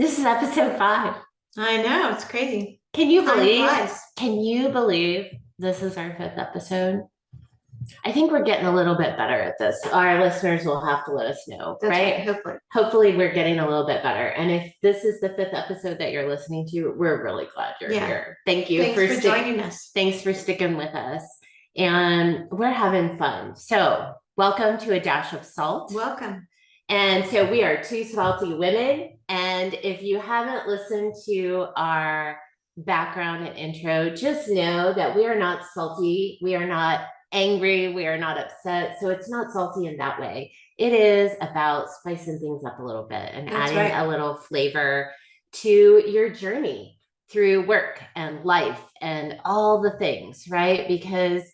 This is episode 5. I know, it's crazy. Can you Time believe? flies. Can you believe this is our 5th episode? I think we're getting a little bit better at this. Our listeners will have to let us know, That's right? right, hopefully. Hopefully, we're getting a little bit better. And if this is the 5th episode that you're listening to, we're really glad you're Yeah. here. Thank you Thanks for joining us. Thanks for sticking with us. And we're having fun. So, welcome to A Dash of Salt. Welcome. And so we are 2 salty women. And if you haven't listened to our background and intro, just know that we are not salty. We are not angry. We are not upset. So it's not salty in that way. It is about spicing things up a little bit and That's adding right. a little flavor to your journey through work and life and all the things, right? Because,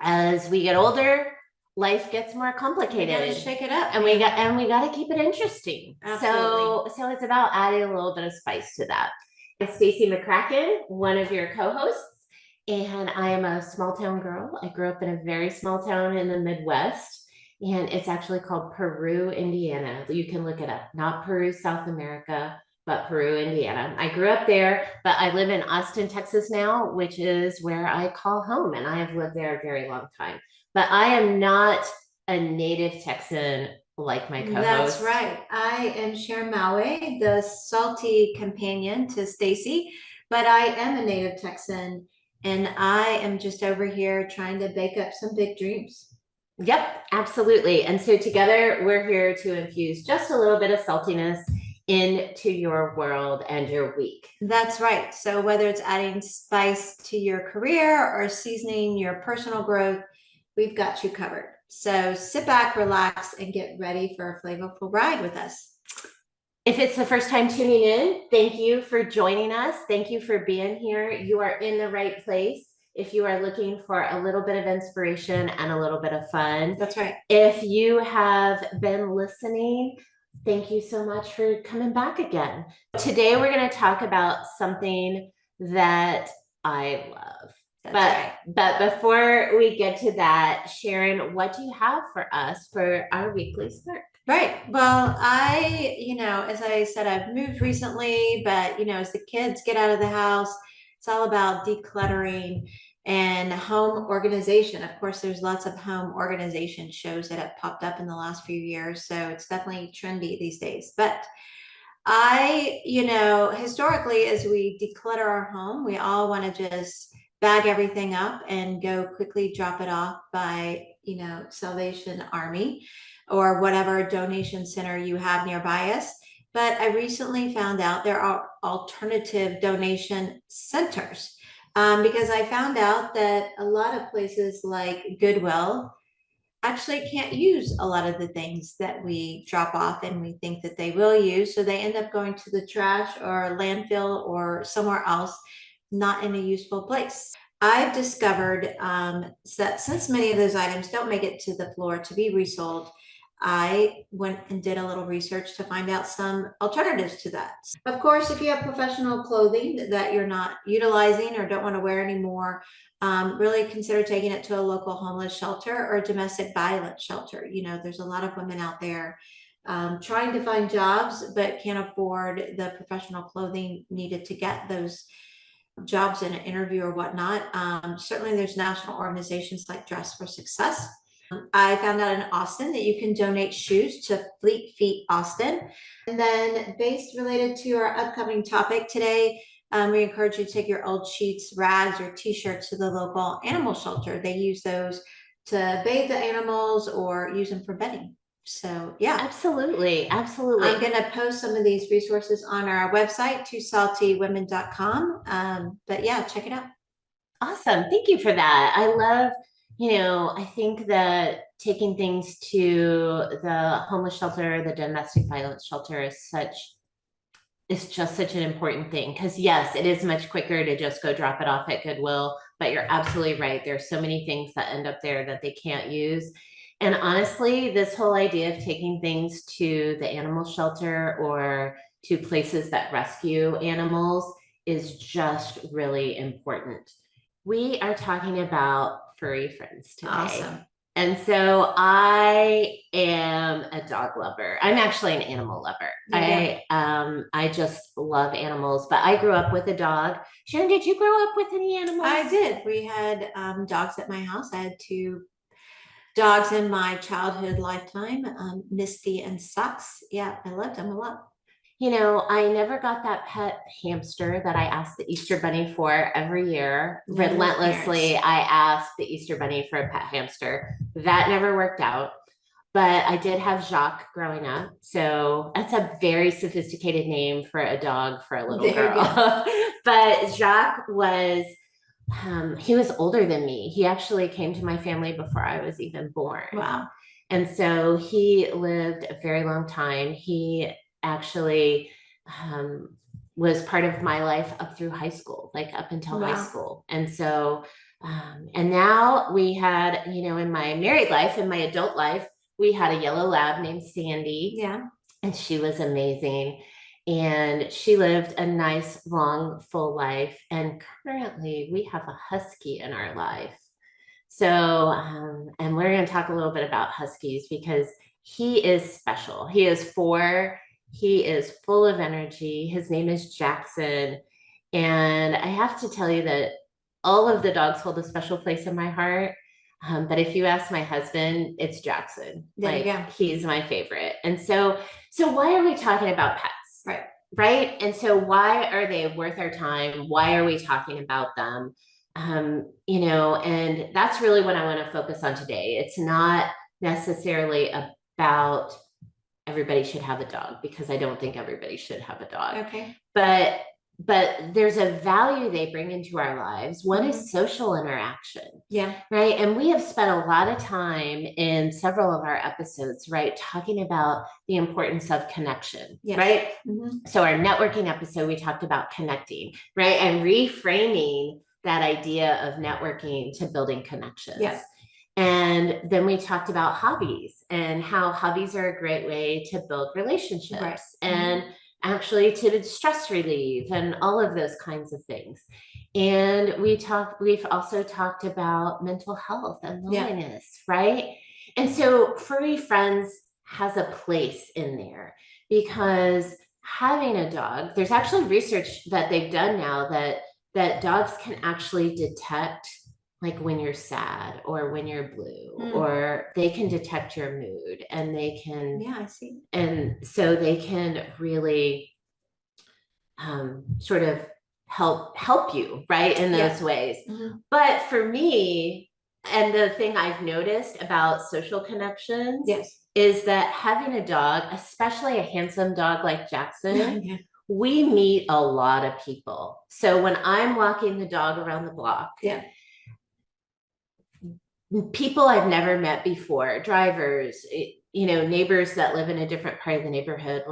as we get older, life gets more complicated. We gotta shake it up. And we got to keep it interesting. Absolutely. So it's about adding a little bit of spice to that. I'm Stacy McCracken, one of your co-hosts, and I am a small town girl. I grew up in a very small town in the Midwest, and it's actually called Peru, Indiana. You can look it up. Not Peru, South America, but Peru, Indiana. I grew up there, but I live in Austin, Texas now, which is where I call home, and I have lived there a very long time. But I am not a native Texan like my co-host. That's right. I am Sharon Mawet, the salty companion to Stacy, but I am a native Texan, and I am just over here trying to bake up some big dreams. Yep, absolutely. And so together we're here to infuse just a little bit of saltiness into your world and your week. That's right. So whether it's adding spice to your career or seasoning your personal growth, we've got you covered. So sit back, relax, and get ready for a flavorful ride with us. If it's the first time tuning in, thank you for joining us. Thank you for being here. You are in the right place. If you are looking for a little bit of inspiration and a little bit of fun. That's right. If you have been listening, thank you so much for coming back again. Today, we're going to talk about something that I love. But before we get to that, Sharon, what do you have for us for our weekly spark? Right. Well, as I said, I've moved recently, but, as the kids get out of the house, it's all about decluttering and home organization. Of course, there's lots of home organization shows that have popped up in the last few years. So it's definitely trendy these days. But historically, as we declutter our home, we all want to just bag everything up and go quickly drop it off by, Salvation Army or whatever donation center you have nearby us. But I recently found out there are alternative donation centers because I found out that a lot of places like Goodwill actually can't use a lot of the things that we drop off and we think that they will use. So they end up going to the trash or landfill or somewhere else, not in a useful place. I've discovered that since many of those items don't make it to the floor to be resold, I went and did a little research to find out some alternatives to that. Of course, if you have professional clothing that you're not utilizing or don't want to wear anymore, really consider taking it to a local homeless shelter or domestic violence shelter. There's a lot of women out there trying to find jobs, but can't afford the professional clothing needed to get those jobs in an interview or whatnot. Certainly there's national organizations like Dress for Success. I found out in Austin that you can donate shoes to Fleet Feet Austin. And then based related to our upcoming topic today, we encourage you to take your old sheets, rags, or t-shirts to the local animal shelter. They use those to bathe the animals or use them for bedding. So yeah. Absolutely. I'm going to post some of these resources on our website, twosaltywomen.com. But yeah, check it out. Awesome. Thank you for that. I love, I think that taking things to the homeless shelter, the domestic violence shelter is just such an important thing. Because yes, it is much quicker to just go drop it off at Goodwill, but you're absolutely right. There's so many things that end up there that they can't use. And honestly, this whole idea of taking things to the animal shelter or to places that rescue animals is just really important. We are talking about furry friends today. Awesome. And so I am a dog lover. I'm actually an animal lover. I just love animals, but I grew up with a dog. Sharon, did you grow up with any animals? I did. We had dogs at my house. I had two dogs in my childhood lifetime, Misty and Sucks. Yeah, I loved them a lot. You know, I never got that pet hamster that I asked the Easter Bunny for every year. None of those Relentlessly, parents. I asked the Easter Bunny for a pet hamster. That never worked out. But I did have Jacques growing up. So that's a very sophisticated name for a dog for a little There you girl. But Jacques was, he was older than me. He actually came to my family before I was even born. Wow. And so he lived a very long time. He actually was part of my life up through high school, like up until high school. And so, and now we had, you know, in my married life, in my adult life, we had a yellow lab named Sandy. Yeah. And she was amazing. And she lived a nice, long, full life. And currently we have a husky in our life. So, and we're going to talk a little bit about huskies because he is special. He is 4. He is full of energy. His name is Jaxon. And I have to tell you that all of the dogs hold a special place in my heart. But if you ask my husband, it's Jaxon. Like, he's my favorite. And so why are we talking about pets? Right. Right. And so why are they worth our time? Why are we talking about them? You know, and that's really what I want to focus on today. It's not necessarily about everybody should have a dog because I don't think everybody should have a dog. Okay. But there's a value they bring into our lives. One is social interaction. Yeah. Right. And we have spent a lot of time in several of our episodes, right, talking about the importance of connection. Yes. Right. So our networking episode, we talked about connecting, right, and reframing that idea of networking to building connections. Yes. And then we talked about hobbies and how hobbies are a great way to build relationships. Right. And actually to stress relieve and all of those kinds of things. And we've also talked about mental health and loneliness, right? And so Furry Friends has a place in there because having a dog, there's actually research that they've done now that dogs can actually detect like when you're sad or when you're blue, or they can detect your mood and they can, I see. And so they can really sort of help you, right, in those ways. But for me, and the thing I've noticed about social connections is that having a dog, especially a handsome dog like Jaxon, we meet a lot of people. So when I'm walking the dog around the block, people I've never met before, drivers, you know, neighbors that live in a different part of the neighborhood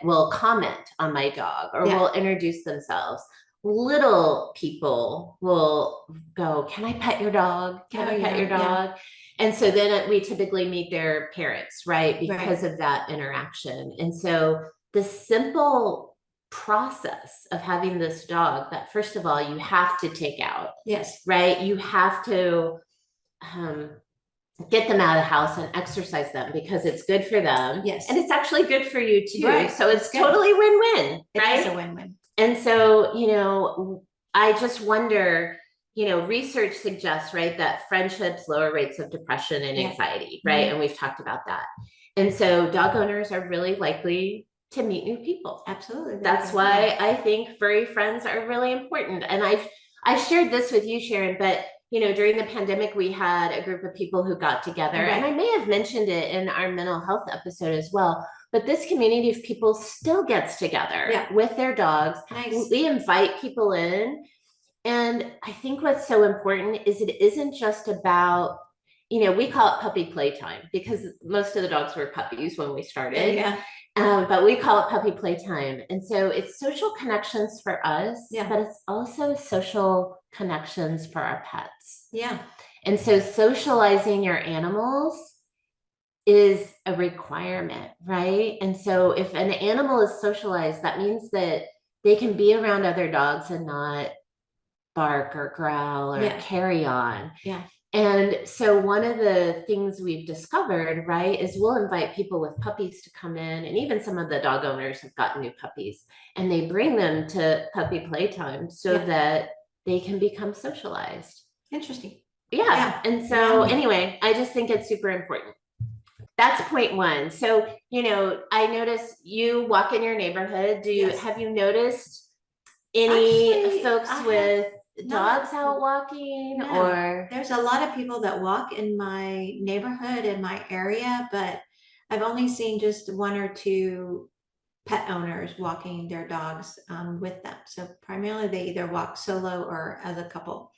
will comment on my dog or will introduce themselves. Little people will go, can I pet your dog? Can I pet your dog? And so then we typically meet their parents, right? Because of that interaction. And so the simple process of having this dog that first of all, you have to take out. Yes. Right? You have to get them out of the house and exercise them because it's good for them. Yes. And it's actually good for you too. Right. So it's totally win-win, right? It is a win-win. And so, you know, I just wonder, you know, research suggests, right, that friendships lower rates of depression and anxiety, right? And we've talked about that. And so dog owners are really likely to meet new people. Absolutely. That's why I think furry friends are really important. And I've shared this with you, Sharon, but you know, during the pandemic, we had a group of people who got together, and I may have mentioned it in our mental health episode as well. But this community of people still gets together with their dogs. Nice. We invite people in. And I think what's so important is it isn't just about, you know, we call it puppy playtime because most of the dogs were puppies when we started. But we call it puppy playtime. And so it's social connections for us, but it's also social connections for our pets. And so socializing your animals is a requirement, right? And so if an animal is socialized, that means that they can be around other dogs and not bark or growl or carry on. And so one of the things we've discovered, right, is we'll invite people with puppies to come in, and even some of the dog owners have gotten new puppies, and they bring them to puppy playtime so that they can become socialized. Interesting. Yeah. And so anyway, I just think it's super important. That's point one. So, I notice you walk in your neighborhood. Have you noticed any folks with dogs out walking? Or there's a lot of people that walk in my neighborhood, in my area, but I've only seen just one or two pet owners walking their dogs with them. So primarily they either walk solo or as a couple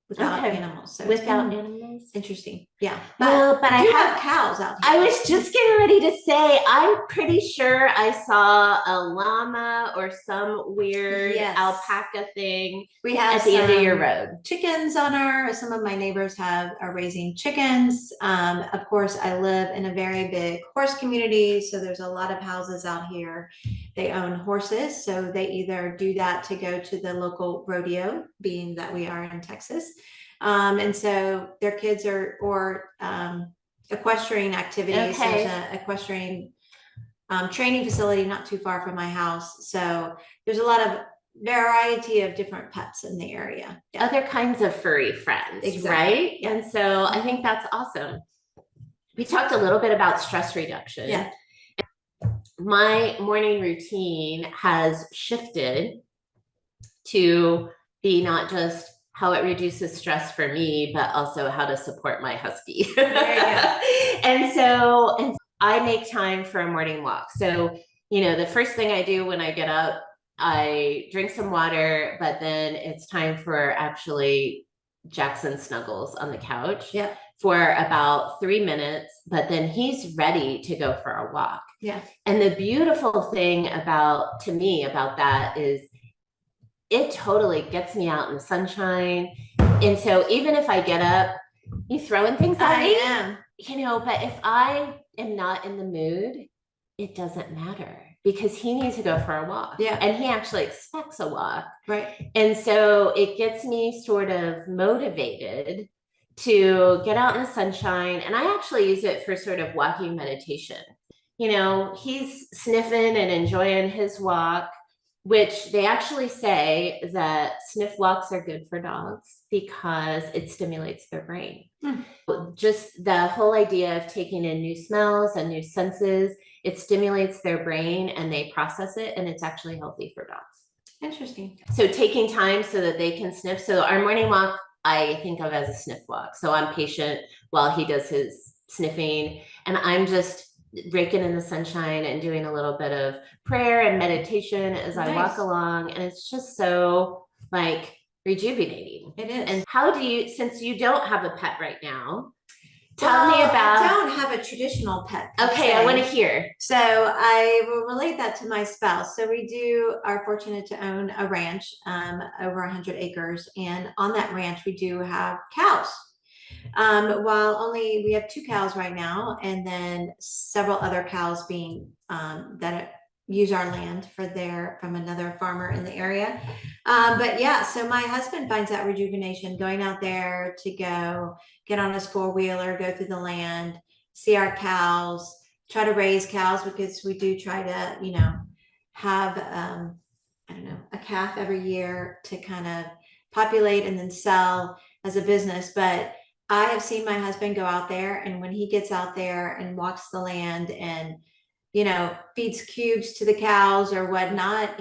without animals. So without animals. Interesting. Yeah. But I have cows out here. I was just getting ready to say, I'm pretty sure I saw a llama or some weird alpaca thing we have at the end of your road. Chickens on some of my neighbors are raising chickens. Of course, I live in a very big horse community. So there's a lot of houses out here. They own horses. So they either do that to go to the local rodeo, being that we are in Texas. And so their kids or equestrian activities. There's an equestrian training facility not too far from my house. So there's a lot of variety of different pets in the area. Other kinds of furry friends, right? And so I think that's awesome. We talked a little bit about stress reduction. Yeah. My morning routine has shifted to be not just how it reduces stress for me, but also how to support my husky. And so I make time for a morning walk. So, the first thing I do when I get up, I drink some water, but then it's time for actually Jaxon snuggles on the couch for about 3 minutes, but then he's ready to go for a walk. Yeah. And the beautiful thing to me about that is it totally gets me out in the sunshine. And so even if I get up, you throwing things at me? I am. But if I am not in the mood, it doesn't matter because he needs to go for a walk. Yeah. And he actually expects a walk. Right. And so it gets me sort of motivated to get out in the sunshine. And I actually use it for sort of walking meditation. He's sniffing and enjoying his walk, which they actually say that sniff walks are good for dogs because it stimulates their brain. Just the whole idea of taking in new smells and new senses, it stimulates their brain and they process it, and it's actually healthy for dogs. Interesting. So taking time so that they can sniff. So our morning walk, I think of as a sniff walk. So I'm patient while he does his sniffing, and I'm just raking in the sunshine and doing a little bit of prayer and meditation as I walk along. And it's just so rejuvenating. It is. And how do you, since you don't have a pet right now, tell me about. I don't have a traditional pet. Okay, I want to hear. So I will relate that to my spouse. So we are fortunate to own a ranch, over 100 acres. And on that ranch, we do have cows. While we have 2 cows right now, and then several other cows being that use our land from another farmer in the area. But yeah, so my husband finds that rejuvenation going out there to go get on his 4-wheeler, go through the land, see our cows, try to raise cows because we do try to, have a calf every year to kind of populate and then sell as a business. But I have seen my husband go out there, and when he gets out there and walks the land and, feeds cubes to the cows or whatnot,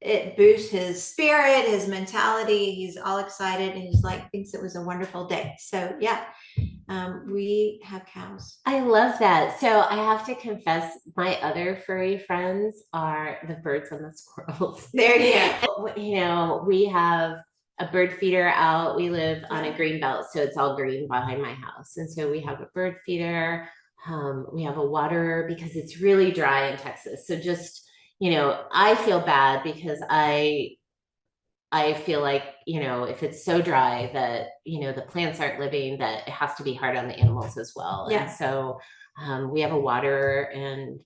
it boosts his spirit, his mentality. He's all excited and he's thinks it was a wonderful day. So yeah, we have cows. I love that. So I have to confess, my other furry friends are the birds and the squirrels. There you go. We have a bird feeder out. We live on a green belt, so it's all green behind my house. And so we have a bird feeder. We have a waterer because it's really dry in Texas. So just, I feel bad because I feel like, if it's so dry that, the plants aren't living, that it has to be hard on the animals as well. Yeah. And so we have a waterer and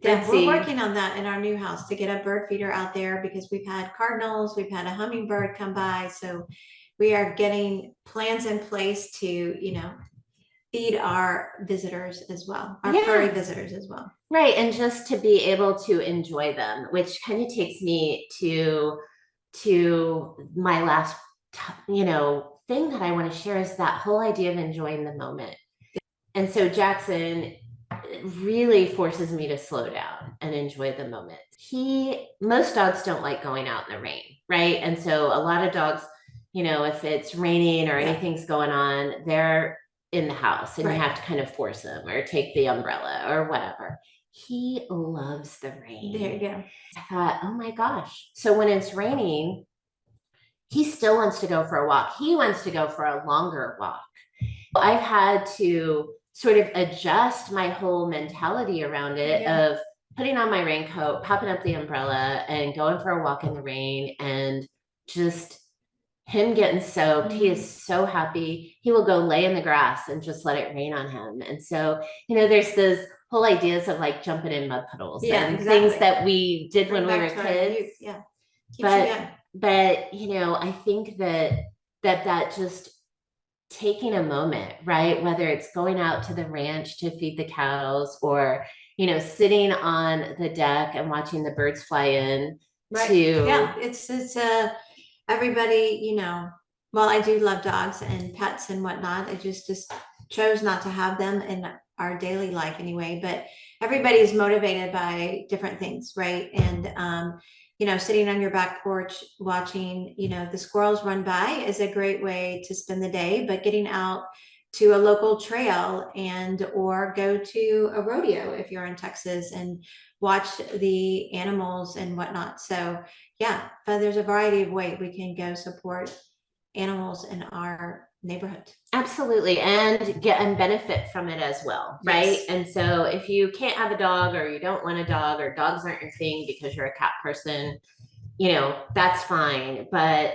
we're working on that in our new house to get a bird feeder out there because we've had cardinals, we've had a hummingbird come by. So we are getting plans in place to, feed our visitors as well, our furry visitors as well. Right. And just to be able to enjoy them, which kind of takes me to my last, thing that I want to share is that whole idea of enjoying the moment. And so Jaxon really forces me to slow down and enjoy the moment. Most dogs don't like going out in the rain, right? And so a lot of dogs, if it's raining or anything's going on, they're in the house and you have to kind of force them or take the umbrella or whatever. He loves the rain. There you go. I thought, oh my gosh. So when it's raining, he still wants to go for a walk. He wants to go for a longer walk. I've had to sort of adjust my whole mentality around it of putting on my raincoat, popping up the umbrella and going for a walk in the rain, and just him getting soaked. He is so happy. He will go lay in the grass and just let it rain on him. And so, there's those whole ideas of like jumping in mud puddles and things that we did when we were kids. But I think that just taking a moment, right? Whether it's going out to the ranch to feed the cows or, sitting on the deck and watching the birds fly in. It's everybody, well, I do love dogs and pets and whatnot. I just chose not to have them in our daily life anyway, but everybody's motivated by different things, right? And sitting on your back porch watching, the squirrels run by is a great way to spend the day, but getting out to a local trail or go to a rodeo if you're in Texas and watch the animals and whatnot. So but there's a variety of ways we can go support animals in our neighborhood. Absolutely. And benefit from it as well. Right. Yes. And so if you can't have a dog or you don't want a dog or dogs aren't your thing because you're a cat person, that's fine. But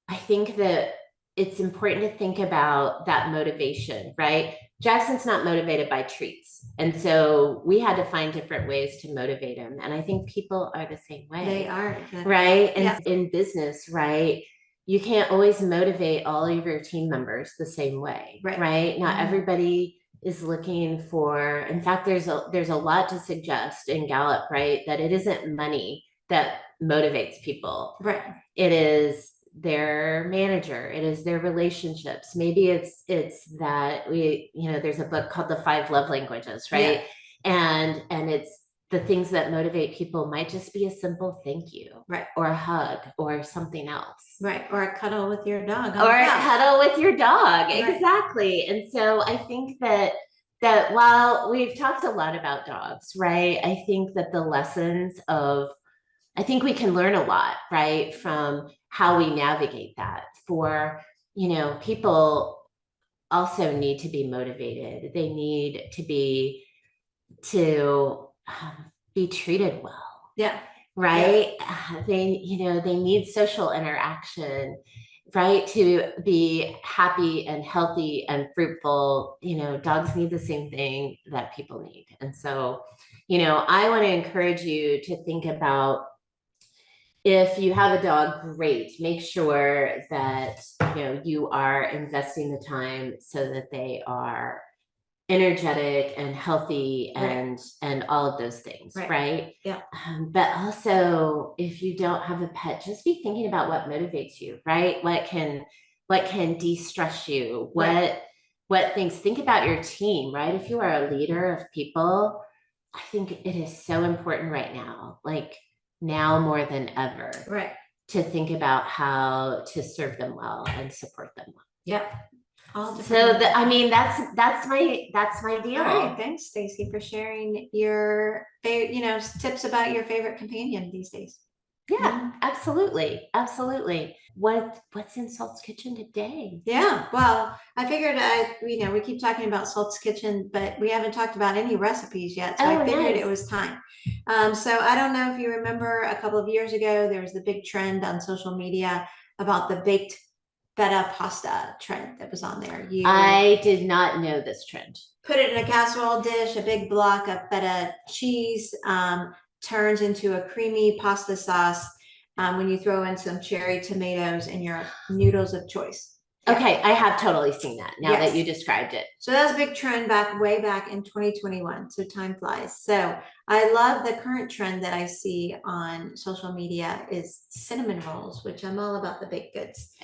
I think that it's important to think about that motivation, right? Jackson's not motivated by treats. And so we had to find different ways to motivate him. And I think people are the same way. They are. Right. And in business, right, you can't always motivate all of your team members the same way. Right. Not everybody is looking for, in fact, there's a lot to suggest in Gallup, right, that it isn't money that motivates people. Right. It is their manager, it is their relationships. Maybe it's that there's a book called The 5 Love Languages, right? And it's the things that motivate people might just be a simple thank you, right, or a hug or something else, right, or a cuddle with your dog, exactly. And so I think that while we've talked a lot about dogs, right, I think that the lessons of, I think we can learn a lot, right, from how we navigate that. For, people also need to be motivated. They need to be treated well. Yeah. Right. Yeah. They need social interaction, right, to be happy and healthy and fruitful. Dogs need the same thing that people need. And so, I want to encourage you to think about, if you have a dog, great. Make sure that you are investing the time so that they are energetic and healthy and all of those things, right? Yeah. But also, if you don't have a pet, just be thinking about what motivates you, right? What can de-stress you? What things? Think about your team, right? If you are a leader of people, I think it is so important right now, like now more than ever, to think about how to serve them well and support them well. Yeah. So that's my deal. All right, thanks, Stacy, for sharing your tips about your favorite companion these days. Yeah, absolutely. What's in Salt's Kitchen today? Yeah, well, I figured we keep talking about Salt's Kitchen, but we haven't talked about any recipes yet, so I figured it was time. So I don't know if you remember, a couple of years ago there was the big trend on social media about the baked feta pasta trend that was on there. I did not know this trend. Put it in a casserole dish, a big block of feta cheese turns into a creamy pasta sauce. when you throw in some cherry tomatoes in your noodles of choice. Okay, I have totally seen that now that you described it. So that was a big trend way back in 2021. So time flies. So I love the current trend that I see on social media is cinnamon rolls, which I'm all about the baked goods.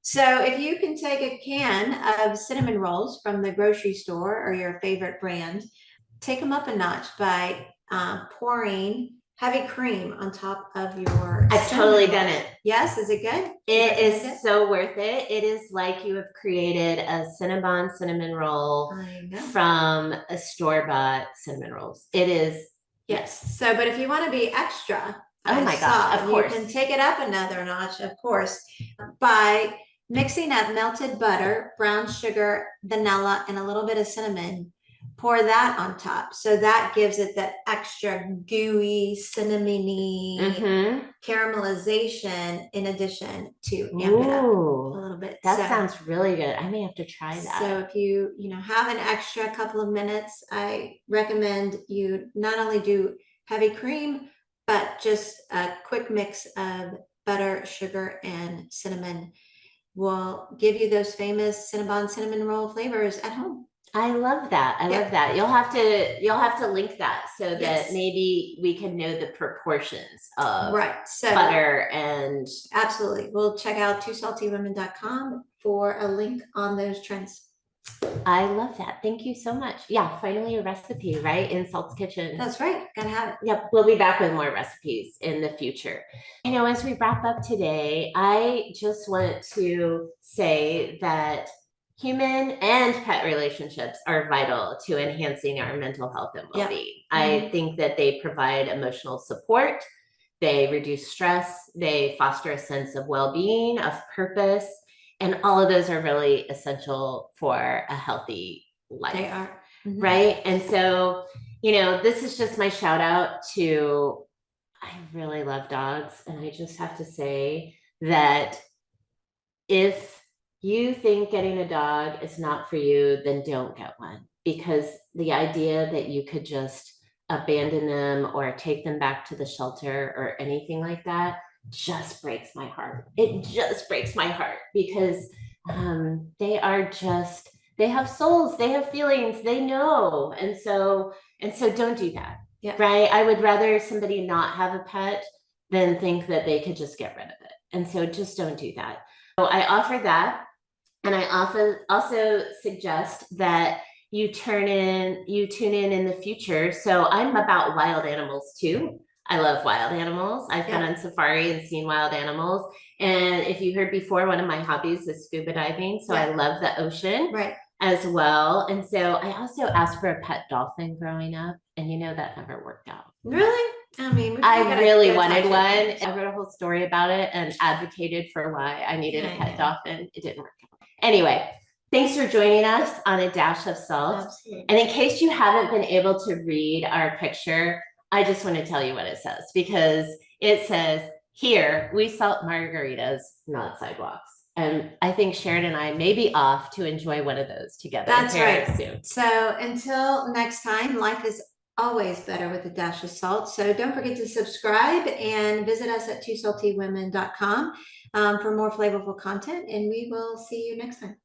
So if you can take a can of cinnamon rolls from the grocery store or your favorite brand, take them up a notch by pouring heavy cream on top of your I've totally done it. Yes, is it good? It is so worth it. It is like you have created a Cinnabon cinnamon roll from a store-bought cinnamon rolls. It is. Yes. So, but if you want to be extra, oh my gosh, of course. You can take it up another notch, of course, by mixing up melted butter, brown sugar, vanilla, and a little bit of cinnamon. Pour that on top. So that gives it that extra gooey, cinnamony caramelization in addition to amp it up a little bit. That sounds really good. I may have to try that. So if you have an extra couple of minutes, I recommend you not only do heavy cream, but just a quick mix of butter, sugar, and cinnamon will give you those famous Cinnabon cinnamon roll flavors at home. I love that. I love that. You'll have to link that so that maybe we can know the proportions of butter and absolutely. We'll check out twosaltywomen.com for a link on those trends. I love that. Thank you so much. Yeah, finally a recipe, right? In Salt's Kitchen. That's right. Gotta have it. Yep, we'll be back with more recipes in the future. As we wrap up today, I just want to say that human and pet relationships are vital to enhancing our mental health and well-being. I think that they provide emotional support, they reduce stress, they foster a sense of well-being, of purpose, and all of those are really essential for a healthy life. They are. Right? And so, this is just my shout out to, I really love dogs. And I just have to say that if you think getting a dog is not for you, then don't get one. Because the idea that you could just abandon them or take them back to the shelter or anything like that just breaks my heart. It just breaks my heart because they have souls, they have feelings, they know. And so don't do that. Right? I would rather somebody not have a pet than think that they could just get rid of it. And so just don't do that. So I offer that. And I also suggest that you tune in in the future. So I'm about wild animals too. I love wild animals. I've been on safari and seen wild animals. And if you heard before, one of my hobbies is scuba diving. So I love the ocean as well. And so I also asked for a pet dolphin growing up, and that never worked out. Really? I mean, I really wanted one. I wrote a whole story about it and advocated for why I needed a pet dolphin. It didn't work out. Anyway, thanks for joining us on A Dash of Salt. Absolutely. And in case you haven't been able to read our picture, I just want to tell you what it says, because it says, "Here, we salt margaritas, not sidewalks." And I think Sharon and I may be off to enjoy one of those together. That's right. Soon. So until next time, life is always better with a dash of salt. So don't forget to subscribe and visit us at twosaltywomen.com for more flavorful content. And we will see you next time.